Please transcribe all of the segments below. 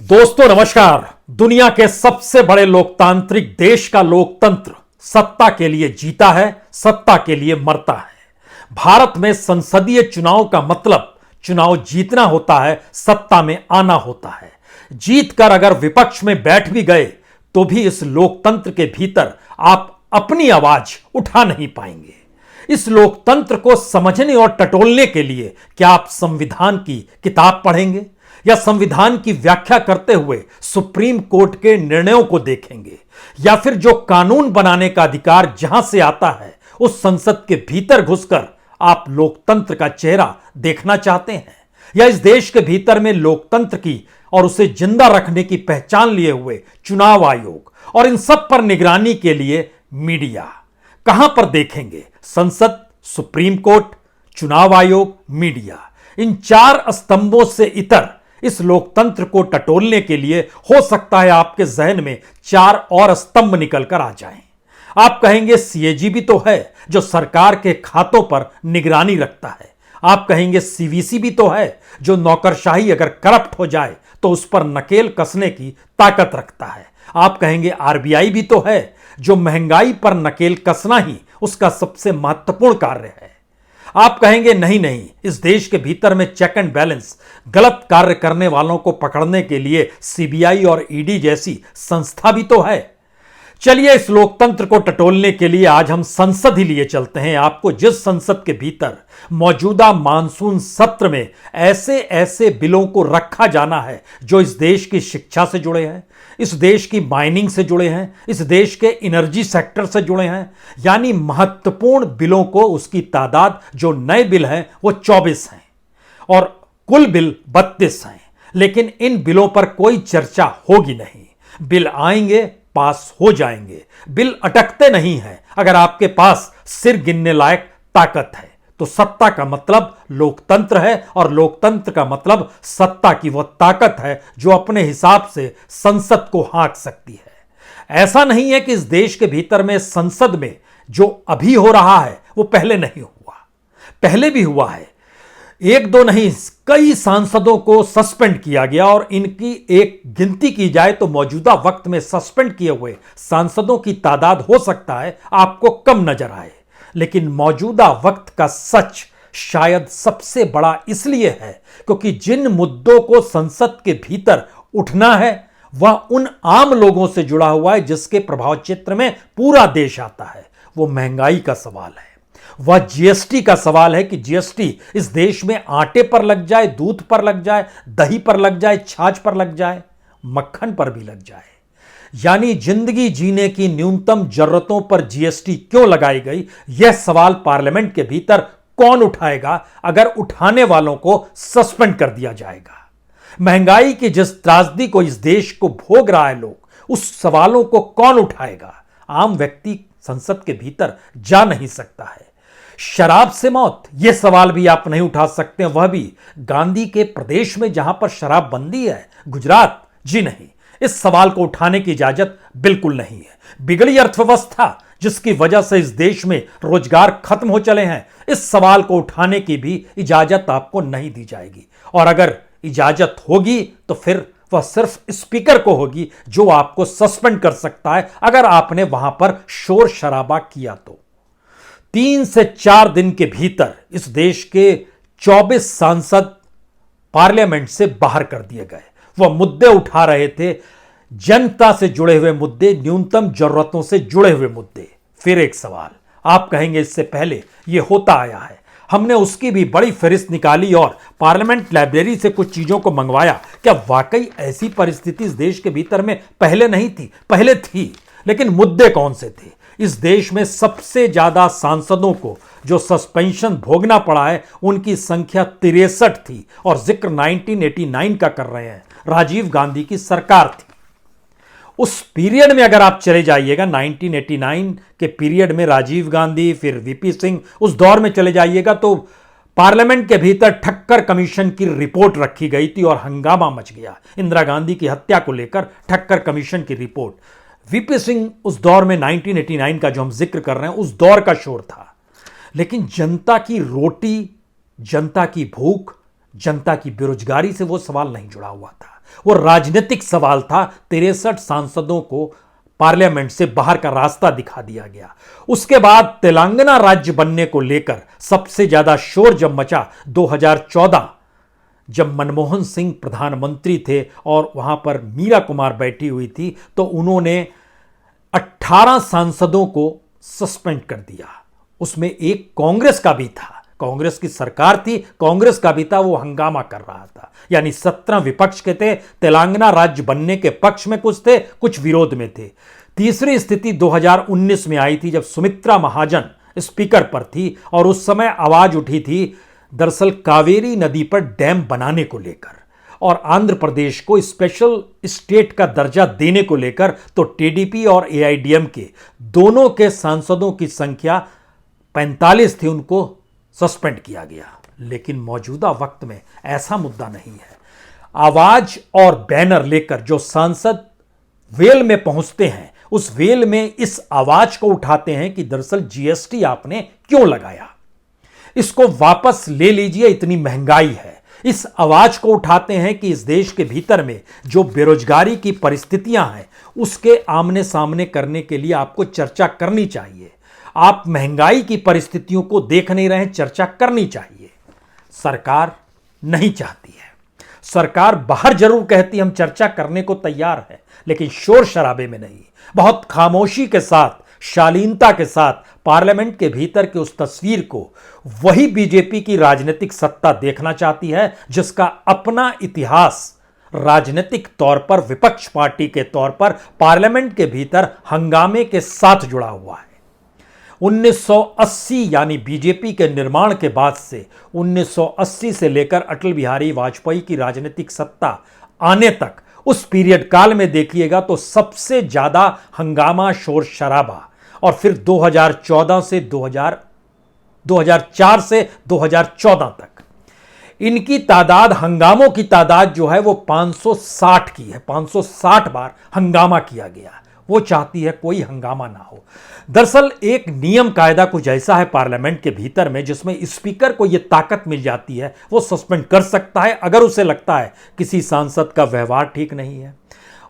दोस्तों नमस्कार। दुनिया के सबसे बड़े लोकतांत्रिक देश का लोकतंत्र सत्ता के लिए जीता है, सत्ता के लिए मरता है। भारत में संसदीय चुनाव का मतलब चुनाव जीतना होता है, सत्ता में आना होता है। जीतकर अगर विपक्ष में बैठ भी गए तो भी इस लोकतंत्र के भीतर आप अपनी आवाज उठा नहीं पाएंगे। इस लोकतंत्र को समझने और टटोलने के लिए क्या आप संविधान की किताब पढ़ेंगे या संविधान की व्याख्या करते हुए सुप्रीम कोर्ट के निर्णयों को देखेंगे, या फिर जो कानून बनाने का अधिकार जहां से आता है उस संसद के भीतर घुसकर आप लोकतंत्र का चेहरा देखना चाहते हैं, या इस देश के भीतर में लोकतंत्र की और उसे जिंदा रखने की पहचान लिए हुए चुनाव आयोग और इन सब पर निगरानी के लिए मीडिया। कहां पर देखेंगे? संसद, सुप्रीम कोर्ट, चुनाव आयोग, मीडिया। इन चार स्तंभों से इतर इस लोकतंत्र को टटोलने के लिए हो सकता है आपके जहन में चार और स्तंभ निकलकर आ जाएं। आप कहेंगे सीएजी भी तो है जो सरकार के खातों पर निगरानी रखता है। आप कहेंगे सीवीसी भी तो है जो नौकरशाही अगर करप्ट हो जाए तो उस पर नकेल कसने की ताकत रखता है। आप कहेंगे आरबीआई भी तो है जो महंगाई पर नकेल कसना ही उसका सबसे महत्वपूर्ण कार्य है। आप कहेंगे नहीं नहीं, इस देश के भीतर में चेक एंड बैलेंस, गलत कार्य करने वालों को पकड़ने के लिए सीबीआई और ईडी जैसी संस्था भी तो है। चलिए इस लोकतंत्र को टटोलने के लिए आज हम संसद ही लिए चलते हैं। आपको जिस संसद के भीतर मौजूदा मानसून सत्र में ऐसे ऐसे बिलों को रखा जाना है जो इस देश की शिक्षा से जुड़े हैं, इस देश की माइनिंग से जुड़े हैं, इस देश के एनर्जी सेक्टर से जुड़े हैं, यानी महत्वपूर्ण बिलों को, उसकी तादाद जो नए बिल हैं वो 24 हैं और कुल बिल 32 हैं। लेकिन इन बिलों पर कोई चर्चा होगी नहीं। बिल आएंगे, पास हो जाएंगे। बिल अटकते नहीं हैं। अगर आपके पास सिर गिनने लायक ताकत है तो सत्ता का मतलब लोकतंत्र है और लोकतंत्र का मतलब सत्ता की वह ताकत है जो अपने हिसाब से संसद को हाँक सकती है। ऐसा नहीं है कि इस देश के भीतर में संसद में जो अभी हो रहा है वो पहले नहीं हुआ, पहले भी हुआ है। एक दो नहीं, कई सांसदों को सस्पेंड किया गया और इनकी एक गिनती की जाए तो मौजूदा वक्त में सस्पेंड किए हुए सांसदों की तादाद हो सकता है आपको कम नजर आए, लेकिन मौजूदा वक्त का सच शायद सबसे बड़ा इसलिए है क्योंकि जिन मुद्दों को संसद के भीतर उठना है वह उन आम लोगों से जुड़ा हुआ है जिसके प्रभाव क्षेत्र में पूरा देश आता है। वो महंगाई का सवाल है, वह जीएसटी का सवाल है कि जीएसटी इस देश में आटे पर लग जाए, दूध पर लग जाए, दही पर लग जाए, छाछ पर लग जाए, मक्खन पर भी लग जाए। यानी जिंदगी जीने की न्यूनतम जरूरतों पर जीएसटी क्यों लगाई गई, यह सवाल पार्लियामेंट के भीतर कौन उठाएगा अगर उठाने वालों को सस्पेंड कर दिया जाएगा। महंगाई की जिस त्रासदी को इस देश को भोग रहा है लोग, उस सवालों को कौन उठाएगा। आम व्यक्ति संसद के भीतर जा नहीं सकता है। शराब से मौत, यह सवाल भी आप नहीं उठा सकते, वह भी गांधी के प्रदेश में जहां पर शराबबंदी है, गुजरात। जी नहीं, इस सवाल को उठाने की इजाजत बिल्कुल नहीं है। बिगड़ी अर्थव्यवस्था जिसकी वजह से इस देश में रोजगार खत्म हो चले हैं, इस सवाल को उठाने की भी इजाजत आपको नहीं दी जाएगी। और अगर इजाजत होगी तो फिर वह सिर्फ स्पीकर को होगी जो आपको सस्पेंड कर सकता है अगर आपने वहां पर शोर शराबा किया तो। 3 से 4 दिन के भीतर इस देश के 24 सांसद पार्लियामेंट से बाहर कर दिए गए। वह मुद्दे उठा रहे थे, जनता से जुड़े हुए मुद्दे, न्यूनतम जरूरतों से जुड़े हुए मुद्दे। फिर एक सवाल, आप कहेंगे इससे पहले यह होता आया है, हमने उसकी भी बड़ी फहरिस्त निकाली और पार्लियामेंट लाइब्रेरी से कुछ चीजों को मंगवाया। क्या वाकई ऐसी परिस्थिति इस देश के भीतर में पहले नहीं थी? पहले थी, लेकिन मुद्दे कौन से थे? इस देश में सबसे ज्यादा सांसदों को जो सस्पेंशन भोगना पड़ा है उनकी संख्या 63 थी और जिक्र 1989 का कर रहे हैं। राजीव गांधी की सरकार थी। उस पीरियड में अगर आप चले जाइएगा, 1989 के पीरियड में राजीव गांधी, फिर वीपी सिंह, उस दौर में चले जाइएगा तो पार्लियामेंट के भीतर ठक्कर कमीशन की रिपोर्ट रखी गई थी और हंगामा मच गया। इंदिरा गांधी की हत्या को लेकर ठक्कर कमीशन की रिपोर्ट। वीपी सिंह उस दौर में 1989 का जो हम जिक्र कर रहे हैं उस दौर का शोर था। लेकिन जनता की रोटी, जनता की भूख, जनता की बेरोजगारी से वो सवाल नहीं जुड़ा हुआ था, वो राजनीतिक सवाल था। 63 सांसदों को पार्लियामेंट से बाहर का रास्ता दिखा दिया गया। उसके बाद तेलंगाना राज्य बनने को लेकर सबसे ज्यादा शोर जब मचा 2014, जब मनमोहन सिंह प्रधानमंत्री थे और वहां पर मीरा कुमार बैठी हुई थी, तो उन्होंने 18 सांसदों को सस्पेंड कर दिया। उसमें एक कांग्रेस का भी था, कांग्रेस की सरकार थी, कांग्रेस का भी था, वो हंगामा कर रहा था। यानी 17 विपक्ष के थे, तेलंगाना राज्य बनने के पक्ष में कुछ थे, कुछ विरोध में थे। तीसरी स्थिति 2019 में आई थी, जब सुमित्रा महाजन स्पीकर पर थी और उस समय आवाज उठी थी दरअसल कावेरी नदी पर डैम बनाने को लेकर और आंध्र प्रदेश को स्पेशल स्टेट का दर्जा देने को लेकर। तो टीडीपी और एआईडीएमके दोनों के सांसदों की संख्या 45 थी, उनको सस्पेंड किया गया। लेकिन मौजूदा वक्त में ऐसा मुद्दा नहीं है। आवाज और बैनर लेकर जो सांसद वेल में पहुंचते हैं, उस वेल में इस आवाज को उठाते हैं कि दरअसल जीएसटी आपने क्यों लगाया, इसको वापस ले लीजिए, इतनी महंगाई है। इस आवाज को उठाते हैं कि इस देश के भीतर में जो बेरोजगारी की परिस्थितियां हैं, उसके आमने सामने करने के लिए आपको चर्चा करनी चाहिए। आप महंगाई की परिस्थितियों को देख नहीं रहे हैं, चर्चा करनी चाहिए। सरकार नहीं चाहती है। सरकार बाहर जरूर कहती हम चर्चा करने को तैयार है, लेकिन शोर शराबे में नहीं, बहुत खामोशी के साथ, शालीनता के साथ पार्लियामेंट के भीतर की उस तस्वीर को वही बीजेपी की राजनीतिक सत्ता देखना चाहती है, जिसका अपना इतिहास राजनीतिक तौर पर विपक्ष पार्टी के तौर पर पार्लियामेंट के भीतर हंगामे के साथ जुड़ा हुआ है। 1980 यानी बीजेपी के निर्माण के बाद से 1980 से लेकर अटल बिहारी वाजपेयी की राजनीतिक सत्ता आने तक, उस पीरियड काल में देखिएगा तो सबसे ज्यादा हंगामा, शोर शराबा। और फिर 2004 से 2014 तक इनकी तादाद, हंगामों की तादाद जो है वो 560 की है। 560 बार हंगामा किया गया। वो चाहती है कोई हंगामा ना हो। दरअसल एक नियम कायदा कुछ ऐसा है पार्लियामेंट के भीतर में, जिसमें स्पीकर को यह ताकत मिल जाती है, वो सस्पेंड कर सकता है अगर उसे लगता है किसी सांसद का व्यवहार ठीक नहीं है,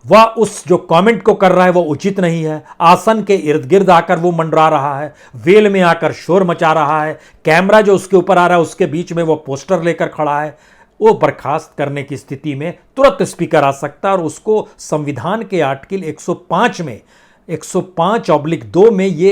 वह उस जो कमेंट को कर रहा है वो उचित नहीं है, आसन के इर्द गिर्द आकर वो मंडरा रहा है, वेल में आकर शोर मचा रहा है, कैमरा जो उसके ऊपर आ रहा है उसके बीच में वो पोस्टर लेकर खड़ा है, वो बर्खास्त करने की स्थिति में तुरंत स्पीकर आ सकता है। और उसको संविधान के आर्टिकल 105 में 105/2 में ये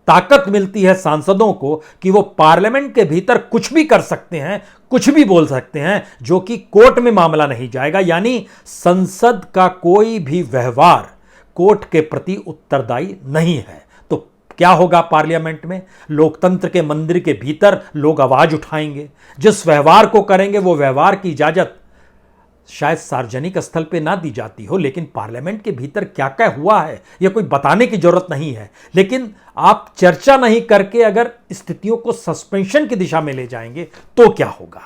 ताकत मिलती है सांसदों को कि वो पार्लियामेंट के भीतर कुछ भी कर सकते हैं, कुछ भी बोल सकते हैं, जो कि कोर्ट में मामला नहीं जाएगा। यानी संसद का कोई भी व्यवहार कोर्ट के प्रति उत्तरदायी नहीं है। तो क्या होगा पार्लियामेंट में? लोकतंत्र के मंदिर के भीतर लोग आवाज उठाएंगे, जिस व्यवहार को करेंगे वो व्यवहार की इजाजत शायद सार्वजनिक स्थल पे ना दी जाती हो, लेकिन पार्लियामेंट के भीतर क्या क्या हुआ है यह कोई बताने की जरूरत नहीं है। लेकिन आप चर्चा नहीं करके अगर स्थितियों को सस्पेंशन की दिशा में ले जाएंगे तो क्या होगा?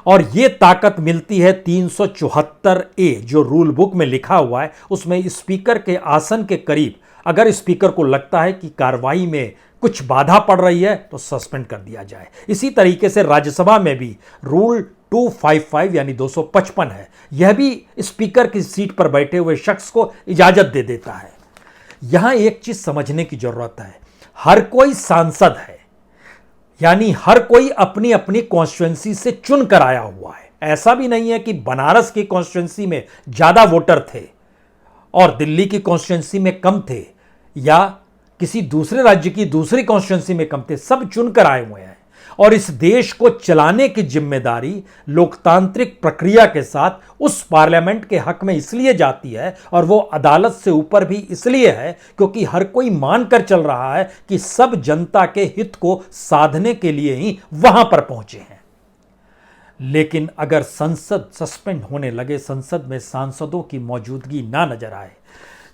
और यह ताकत मिलती है 374A जो रूल बुक में लिखा हुआ है, उसमें स्पीकर के आसन के करीब अगर स्पीकर को लगता है कि कार्रवाई में कुछ बाधा पड़ रही है तो सस्पेंड कर दिया जाए। इसी तरीके से राज्यसभा में भी रूल 255 यानी 255 है, यह भी स्पीकर की सीट पर बैठे हुए शख्स को इजाजत दे देता है। यहां एक चीज समझने की जरूरत है, हर कोई सांसद है, यानी हर कोई अपनी अपनी कॉन्स्टिट्यूएंसी से चुन कर आया हुआ है। ऐसा भी नहीं है कि बनारस की कॉन्स्टिट्यूएंसी में ज्यादा वोटर थे और दिल्ली की कॉन्स्टिट्यूएंसी में कम थे, या किसी दूसरे राज्य की दूसरी कॉन्स्टिट्यूएंसी में कम थे, सब चुनकर आए हुए हैं। और इस देश को चलाने की जिम्मेदारी लोकतांत्रिक प्रक्रिया के साथ उस पार्लियामेंट के हक में इसलिए जाती है, और वो अदालत से ऊपर भी इसलिए है क्योंकि हर कोई मानकर चल रहा है कि सब जनता के हित को साधने के लिए ही वहां पर पहुंचे हैं। लेकिन अगर संसद सस्पेंड होने लगे, संसद में सांसदों की मौजूदगी ना नजर आए,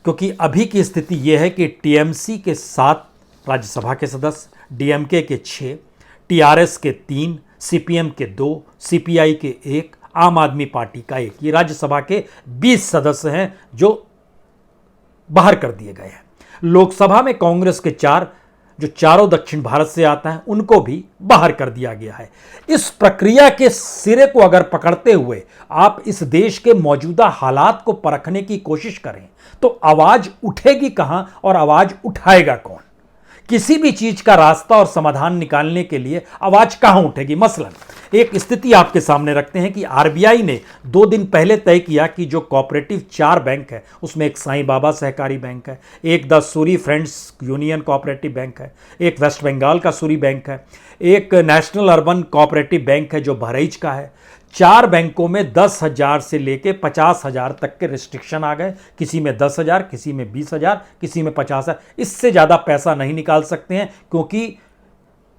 क्योंकि अभी की स्थिति यह है कि टीएमसी के 7 राज्यसभा के सदस्य, डीएमके के 6, टीआरएस के 3, सीपीएम के 2, सीपीआई के 1, आम आदमी पार्टी का 1, ये राज्यसभा के 20 सदस्य हैं जो बाहर कर दिए गए हैं। लोकसभा में कांग्रेस के 4, जो चारों दक्षिण भारत से आता है उनको भी बाहर कर दिया गया है। इस प्रक्रिया के सिरे को अगर पकड़ते हुए आप इस देश के मौजूदा हालात को परखने की कोशिश करें तो आवाज उठेगी कहां और आवाज उठाएगा कौन? किसी भी चीज का रास्ता और समाधान निकालने के लिए आवाज कहां उठेगी? मसलन एक स्थिति आपके सामने रखते हैं कि आरबीआई ने 2 दिन पहले तय किया कि जो कोऑपरेटिव 4 बैंक है उसमें एक साईं बाबा सहकारी बैंक है, एक the Suri friends union cooperative bank है, एक वेस्ट बंगाल का सूरी बैंक है, एक नेशनल अर्बन कोऑपरेटिव बैंक है जो बहराइच का है। 4 बैंकों में 10,000 से लेके 50,000 तक के रिस्ट्रिक्शन आ गए। किसी में 10,000, किसी में 20,000, किसी में 50,000। इससे ज़्यादा पैसा नहीं निकाल सकते हैं क्योंकि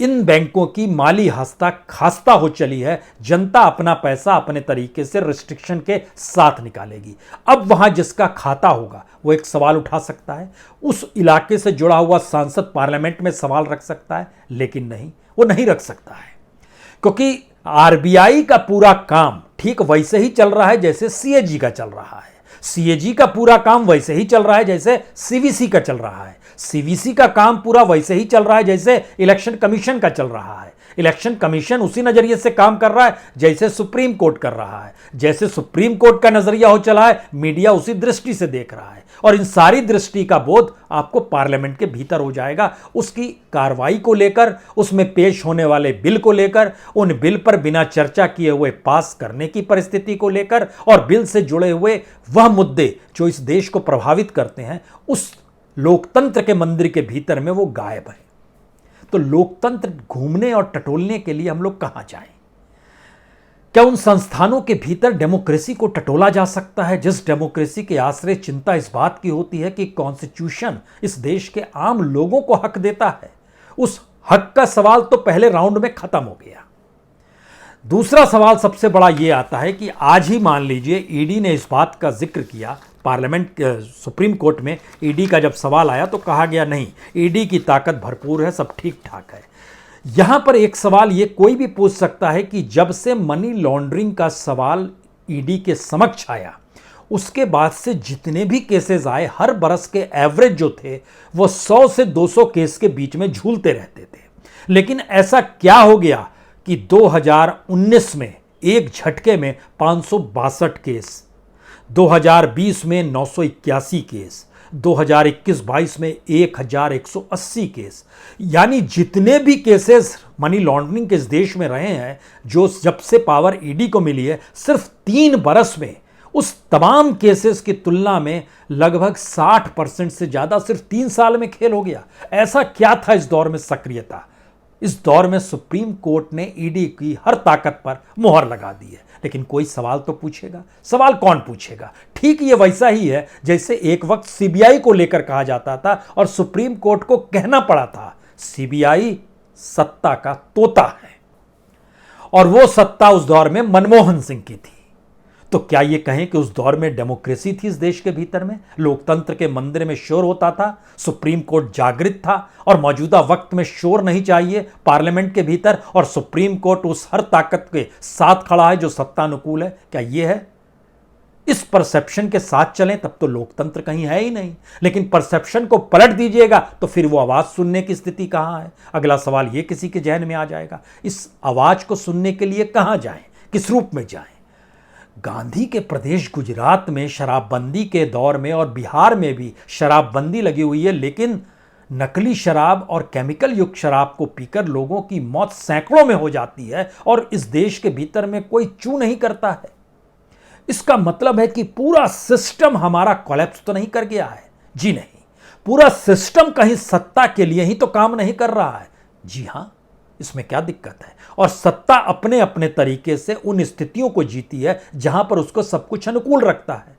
इन बैंकों की माली हस्ता खास्ता हो चली है। जनता अपना पैसा अपने तरीके से रिस्ट्रिक्शन के साथ निकालेगी। अब वहां जिसका खाता होगा वो एक सवाल उठा सकता है, उस इलाके से जुड़ा हुआ सांसद पार्लियामेंट में सवाल रख सकता है, लेकिन नहीं, वो नहीं रख सकता है क्योंकि आरबीआई का पूरा काम ठीक वैसे ही चल रहा है जैसे सीएजी का चल रहा है। सीएजी का पूरा काम वैसे ही चल रहा है जैसे सीवीसी का चल रहा है। सीवीसी का काम पूरा वैसे ही चल रहा है जैसे इलेक्शन कमीशन का चल रहा है। इलेक्शन कमीशन उसी नजरिए से काम कर रहा है जैसे सुप्रीम कोर्ट कर रहा है। जैसे सुप्रीम कोर्ट का नजरिया हो चला है, मीडिया उसी दृष्टि से देख रहा है। और इन सारी दृष्टि का बोध आपको पार्लियामेंट के भीतर हो जाएगा, उसकी कार्रवाई को लेकर, उसमें पेश होने वाले बिल को लेकर, उन बिल पर बिना चर्चा किए हुए पास करने की परिस्थिति को लेकर, और बिल से जुड़े हुए वह मुद्दे जो इस देश को प्रभावित करते हैं, उस लोकतंत्र के मंदिर के भीतर में वो गायब है। तो लोकतंत्र घूमने और टटोलने के लिए हम लोग कहां जाएं? क्या उन संस्थानों के भीतर डेमोक्रेसी को टटोला जा सकता है जिस डेमोक्रेसी के आश्रय चिंता इस बात की होती है कि कॉन्स्टिट्यूशन इस देश के आम लोगों को हक देता है? उस हक का सवाल तो पहले राउंड में खत्म हो गया। दूसरा सवाल सबसे बड़ा यह आता है कि आज ही मान लीजिए ईडी ने इस बात का जिक्र किया, पार्लियामेंट सुप्रीम कोर्ट में ईडी का जब सवाल आया तो कहा गया नहीं, ईडी की ताकत भरपूर है, सब ठीक ठाक है। यहां पर एक सवाल ये कोई भी पूछ सकता है कि जब से मनी लॉन्ड्रिंग का सवाल ईडी के समक्ष आया उसके बाद से जितने भी केसेस आए, हर बरस के एवरेज जो थे वो 100 से 200 केस के बीच में झूलते रहते थे। लेकिन ऐसा क्या हो गया कि 2019 में एक झटके में 562 केस, 2020 में 981 केस, 2021-22 में 1180 केस, यानी जितने भी केसेस मनी लॉन्ड्रिंग के इस देश में रहे हैं, जो जब से पावर ईडी को मिली है, सिर्फ 3 बरस में उस तमाम केसेस की तुलना में लगभग 60% से ज्यादा सिर्फ 3 साल में खेल हो गया। ऐसा क्या था इस दौर में सक्रियता? इस दौर में सुप्रीम कोर्ट ने ईडी की हर ताकत पर मुहर लगा दी है। लेकिन कोई सवाल तो पूछेगा। सवाल कौन पूछेगा? ठीक ये वैसा ही है जैसे एक वक्त सीबीआई को लेकर कहा जाता था और सुप्रीम कोर्ट को कहना पड़ा था सीबीआई सत्ता का तोता है, और वो सत्ता उस दौर में मनमोहन सिंह की थी। तो क्या ये कहें कि उस दौर में डेमोक्रेसी थी इस देश के भीतर में? लोकतंत्र के मंदिर में शोर होता था, सुप्रीम कोर्ट जागृत था, और मौजूदा वक्त में शोर नहीं चाहिए पार्लियामेंट के भीतर, और सुप्रीम कोर्ट उस हर ताकत के साथ खड़ा है जो सत्तानुकूल है। क्या ये है? इस परसेप्शन के साथ चलें तब तो लोकतंत्र कहीं है ही नहीं। लेकिन परसेप्शन को पलट दीजिएगा तो फिर वो आवाज सुनने की स्थिति कहां है? अगला सवाल ये किसी के जहन में आ जाएगा, इस आवाज को सुनने के लिए कहां जाएं, किस रूप में जाएं? गांधी के प्रदेश गुजरात में शराबबंदी के दौर में और बिहार में भी शराबबंदी लगी हुई है, लेकिन नकली शराब और केमिकल युक्त शराब को पीकर लोगों की मौत सैकड़ों में हो जाती है और इस देश के भीतर में कोई चू नहीं करता है। इसका मतलब है कि पूरा सिस्टम हमारा कोलैप्स तो नहीं कर गया है? जी नहीं, पूरा सिस्टम कहीं सत्ता के लिए ही तो काम नहीं कर रहा है। जी हां, इसमें क्या दिक्कत है? और सत्ता अपने अपने तरीके से उन स्थितियों को जीती है जहां पर उसको सब कुछ अनुकूल रखता है।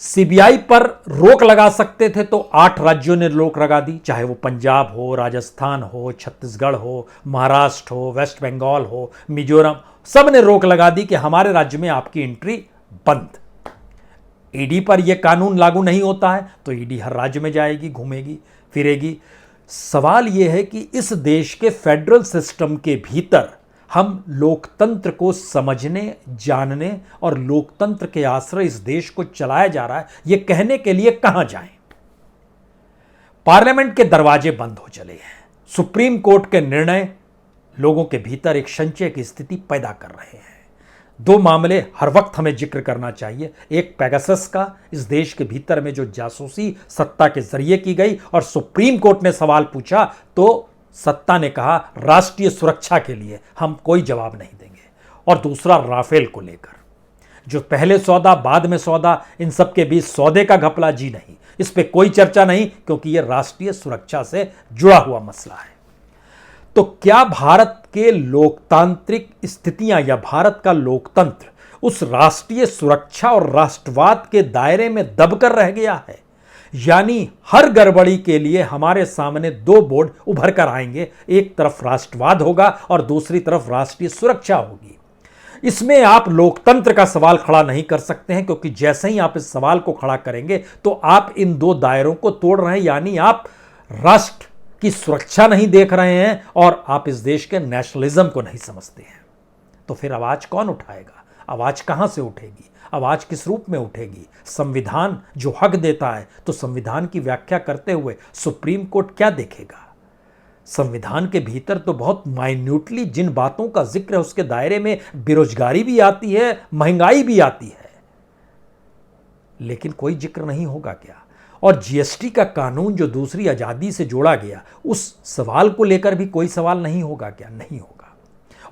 सीबीआई पर रोक लगा सकते थे तो 8 राज्यों ने रोक लगा दी, चाहे वो पंजाब हो, राजस्थान हो, छत्तीसगढ़ हो, महाराष्ट्र हो, वेस्ट बंगाल हो, मिजोरम, सब ने रोक लगा दी कि हमारे राज्य में आपकी एंट्री बंद। ईडी पर यह कानून लागू नहीं होता है तो ईडी हर राज्य में जाएगी, घूमेगी फिरेगी। सवाल यह है कि इस देश के फेडरल सिस्टम के भीतर हम लोकतंत्र को समझने, जानने और लोकतंत्र के आश्रय इस देश को चलाया जा रहा है, यह कहने के लिए कहां जाएं? पार्लियामेंट के दरवाजे बंद हो चले हैं। सुप्रीम कोर्ट के निर्णय लोगों के भीतर एक संशय की स्थिति पैदा कर रहे हैं। दो मामले हर वक्त हमें जिक्र करना चाहिए। एक पेगासस का, इस देश के भीतर में जो जासूसी सत्ता के जरिए की गई और सुप्रीम कोर्ट ने सवाल पूछा तो सत्ता ने कहा राष्ट्रीय सुरक्षा के लिए हम कोई जवाब नहीं देंगे। और दूसरा राफेल को लेकर, जो पहले सौदा बाद में सौदा, इन सब के बीच सौदे का घपला, जी नहीं, इस पे कोई चर्चा नहीं, क्योंकि यह राष्ट्रीय सुरक्षा से जुड़ा हुआ मसला है। तो क्या भारत के लोकतांत्रिक स्थितियां या भारत का लोकतंत्र उस राष्ट्रीय सुरक्षा और राष्ट्रवाद के दायरे में दबकर रह गया है? यानी हर गड़बड़ी के लिए हमारे सामने दो बोर्ड उभर कर आएंगे, एक तरफ राष्ट्रवाद होगा और दूसरी तरफ राष्ट्रीय सुरक्षा होगी। इसमें आप लोकतंत्र का सवाल खड़ा नहीं कर सकते हैं, क्योंकि जैसे ही आप इस सवाल को खड़ा करेंगे तो आप इन दो दायरों को तोड़ रहे हैं। यानी आप राष्ट्र की सुरक्षा नहीं देख रहे हैं और आप इस देश के नेशनलिज्म को नहीं समझते हैं। तो फिर आवाज कौन उठाएगा? आवाज कहां से उठेगी? आवाज किस रूप में उठेगी? संविधान जो हक देता है, तो संविधान की व्याख्या करते हुए सुप्रीम कोर्ट क्या देखेगा? संविधान के भीतर तो बहुत माइन्यूटली जिन बातों का जिक्र है उसके दायरे में बेरोजगारी भी आती है, महंगाई भी आती है, लेकिन कोई जिक्र नहीं होगा क्या? और जीएसटी का कानून जो दूसरी आजादी से जोड़ा गया, उस सवाल को लेकर भी कोई सवाल नहीं होगा क्या? नहीं होगा।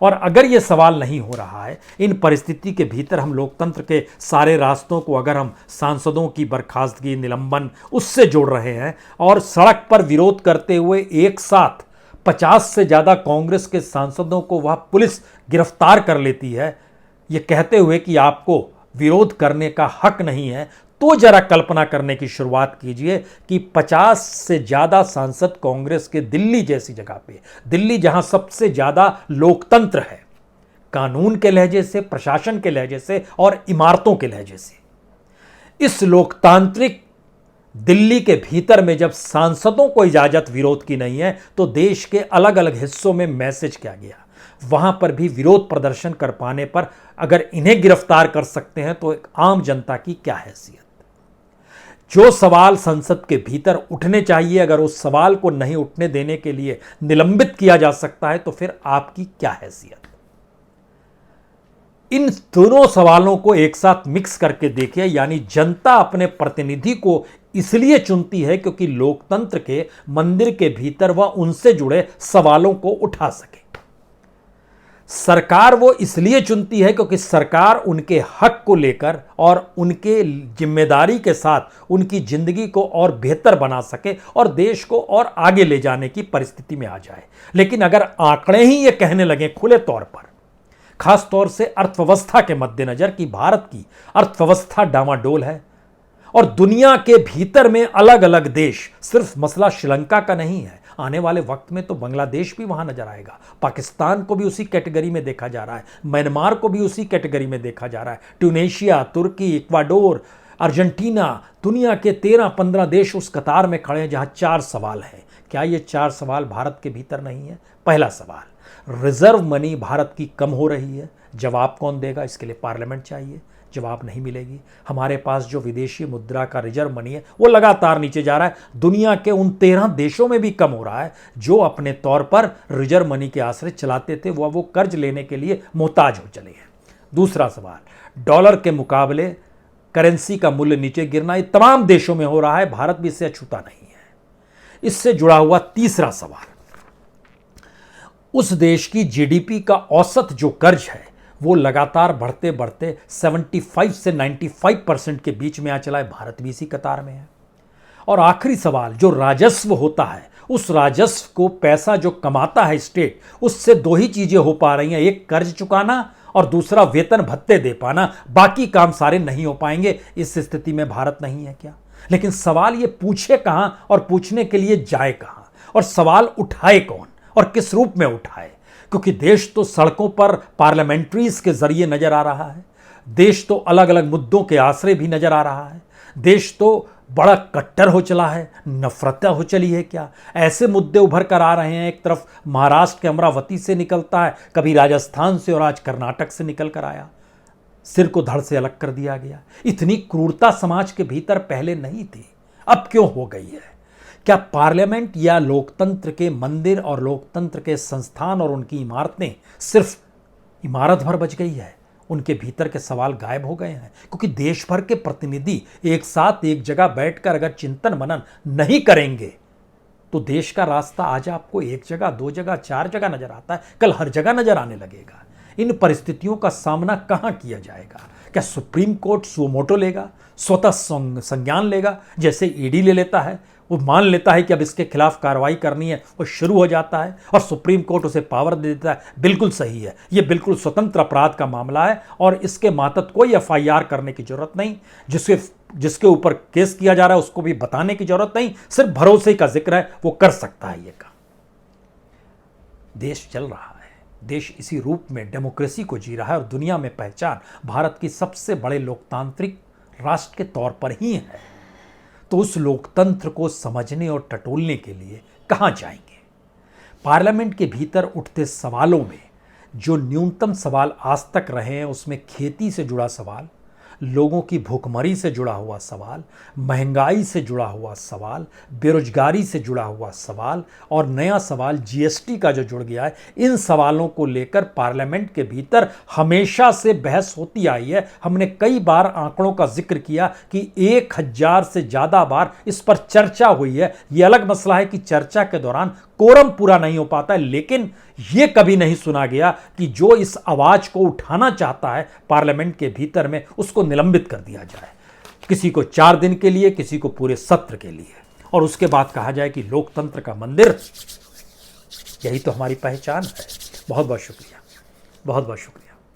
और अगर यह सवाल नहीं हो रहा है, इन परिस्थिति के भीतर हम लोकतंत्र के सारे रास्तों को अगर हम सांसदों की बर्खास्तगी, निलंबन उससे जोड़ रहे हैं और सड़क पर विरोध करते हुए एक साथ 50 से ज्यादा कांग्रेस के सांसदों को वह पुलिस गिरफ्तार कर लेती है, यह कहते हुए कि आपको विरोध करने का हक नहीं है, तो जरा कल्पना करने की शुरुआत कीजिए कि 50 से ज्यादा सांसद कांग्रेस के दिल्ली जैसी जगह पे, दिल्ली जहां सबसे ज्यादा लोकतंत्र है, कानून के लहजे से, प्रशासन के लहजे से और इमारतों के लहजे से, इस लोकतांत्रिक दिल्ली के भीतर में जब सांसदों को इजाजत विरोध की नहीं है, तो देश के अलग अलग हिस्सों में मैसेज क्या गया? वहां पर भी विरोध प्रदर्शन कर पाने पर अगर इन्हें गिरफ्तार कर सकते हैं तो एक आम जनता की क्या हैसियत? जो सवाल संसद के भीतर उठने चाहिए, अगर उस सवाल को नहीं उठने देने के लिए निलंबित किया जा सकता है, तो फिर आपकी क्या हैसियत? इन दोनों सवालों को एक साथ मिक्स करके देखिए। यानी जनता अपने प्रतिनिधि को इसलिए चुनती है क्योंकि लोकतंत्र के मंदिर के भीतर वह उनसे जुड़े सवालों को उठा सके। सरकार वो इसलिए चुनती है क्योंकि सरकार उनके हक को लेकर और उनके जिम्मेदारी के साथ उनकी जिंदगी को और बेहतर बना सके और देश को और आगे ले जाने की परिस्थिति में आ जाए। लेकिन अगर आंकड़े ही ये कहने लगे खुले तौर पर, खास तौर से अर्थव्यवस्था के मद्देनजर कि भारत की अर्थव्यवस्था डामाडोल है और दुनिया के भीतर में अलग अलग देश, सिर्फ मसला श्रीलंका का नहीं है, आने वाले वक्त में तो बांग्लादेश भी वहां नजर आएगा, पाकिस्तान को भी उसी कैटेगरी में देखा जा रहा है, म्यांमार को भी उसी कैटेगरी में देखा जा रहा है, ट्यूनेशिया, तुर्की, इक्वाडोर, अर्जेंटीना, दुनिया के 13-15 देश उस कतार में खड़े हैं जहां 4 सवाल हैं। क्या ये 4 सवाल भारत के भीतर नहीं है? पहला सवाल, रिजर्व मनी भारत की कम हो रही है, जवाब कौन देगा? इसके लिए पार्लियामेंट चाहिए, जवाब नहीं मिलेगी। हमारे पास जो विदेशी मुद्रा का रिजर्व मनी है वो लगातार नीचे जा रहा है, दुनिया के उन 13 देशों में भी कम हो रहा है जो अपने तौर पर रिजर्व मनी के आश्रय चलाते थे, वो कर्ज लेने के लिए मोहताज हो चले हैं। दूसरा सवाल, डॉलर के मुकाबले करेंसी का मूल्य नीचे गिरना, ये तमाम देशों में हो रहा है, भारत भी इससे अछूता नहीं है। इससे जुड़ा हुआ तीसरा सवाल, उस देश की जीडीपी का औसत जो कर्ज है वो लगातार बढ़ते बढ़ते 75 से 95% के बीच में आ चला है, भारत भी इसी कतार में है। और आखिरी सवाल, जो राजस्व होता है, उस राजस्व को पैसा जो कमाता है स्टेट, उससे 2 ही चीजें हो पा रही हैं, एक कर्ज चुकाना और दूसरा वेतन भत्ते दे पाना, बाकी काम सारे नहीं हो पाएंगे। इस स्थिति में भारत नहीं है क्या? लेकिन सवाल ये पूछे कहां और पूछने के लिए जाए कहां, और सवाल उठाए कौन और किस रूप में उठाए? क्योंकि देश तो सड़कों पर पार्लियामेंट्रीज के जरिए नजर आ रहा है, देश तो अलग अलग मुद्दों के आश्रय भी नजर आ रहा है, देश तो बड़ा कट्टर हो चला है, नफरत हो चली है क्या? ऐसे मुद्दे उभर कर आ रहे हैं, एक तरफ महाराष्ट्र के अमरावती से निकलता है, कभी राजस्थान से और आज कर्नाटक से निकल कर आया, सिर को धड़ से अलग कर दिया गया। इतनी क्रूरता समाज के भीतर पहले नहीं थी, अब क्यों हो गई है? क्या पार्लियामेंट या लोकतंत्र के मंदिर और लोकतंत्र के संस्थान और उनकी इमारतें सिर्फ इमारत भर बच गई है? उनके भीतर के सवाल गायब हो गए हैं? क्योंकि देश भर के प्रतिनिधि एक साथ एक जगह बैठकर अगर चिंतन मनन नहीं करेंगे तो देश का रास्ता आज आपको एक जगह, दो जगह, चार जगह नजर आता है, कल हर जगह नजर आने लगेगा। इन परिस्थितियों का सामना कहां किया जाएगा? क्या सुप्रीम कोर्ट सुओ मोटो लेगा, स्वतः संज्ञान लेगा, जैसे ईडी ले लेता है? वो मान लेता है कि अब इसके खिलाफ कार्रवाई करनी है, वो शुरू हो जाता है और सुप्रीम कोर्ट उसे पावर दे देता है। बिल्कुल सही है, ये बिल्कुल स्वतंत्र अपराध का मामला है और इसके मातहत कोई एफआईआर करने की जरूरत नहीं। जिसके ऊपर केस किया जा रहा है उसको भी बताने की जरूरत नहीं, सिर्फ भरोसे का जिक्र है, वो कर सकता है ये काम। देश चल रहा है, देश इसी रूप में डेमोक्रेसी को जी रहा है और दुनिया में पहचान भारत की सबसे बड़े लोकतांत्रिक राष्ट्र के तौर पर ही है। तो उस लोकतंत्र को समझने और टटोलने के लिए कहां जाएंगे? पार्लियामेंट के भीतर उठते सवालों में जो न्यूनतम सवाल आज तक रहे हैं उसमें खेती से जुड़ा सवाल, लोगों की भूखमरी से जुड़ा हुआ सवाल, महंगाई से जुड़ा हुआ सवाल, बेरोजगारी से जुड़ा हुआ सवाल और नया सवाल जीएसटी का जो जुड़ गया है, इन सवालों को लेकर पार्लियामेंट के भीतर हमेशा से बहस होती आई है। हमने कई बार आंकड़ों का जिक्र किया कि 1000 से ज़्यादा बार इस पर चर्चा हुई है। यह अलग मसला है कि चर्चा के दौरान कोरम पूरा नहीं हो पाता है, लेकिन यह कभी नहीं सुना गया कि जो इस आवाज को उठाना चाहता है पार्लियामेंट के भीतर में उसको निलंबित कर दिया जाए, किसी को 4 दिन के लिए, किसी को पूरे सत्र के लिए, और उसके बाद कहा जाए कि लोकतंत्र का मंदिर। यही तो हमारी पहचान है। बहुत बहुत शुक्रिया, बहुत बहुत शुक्रिया।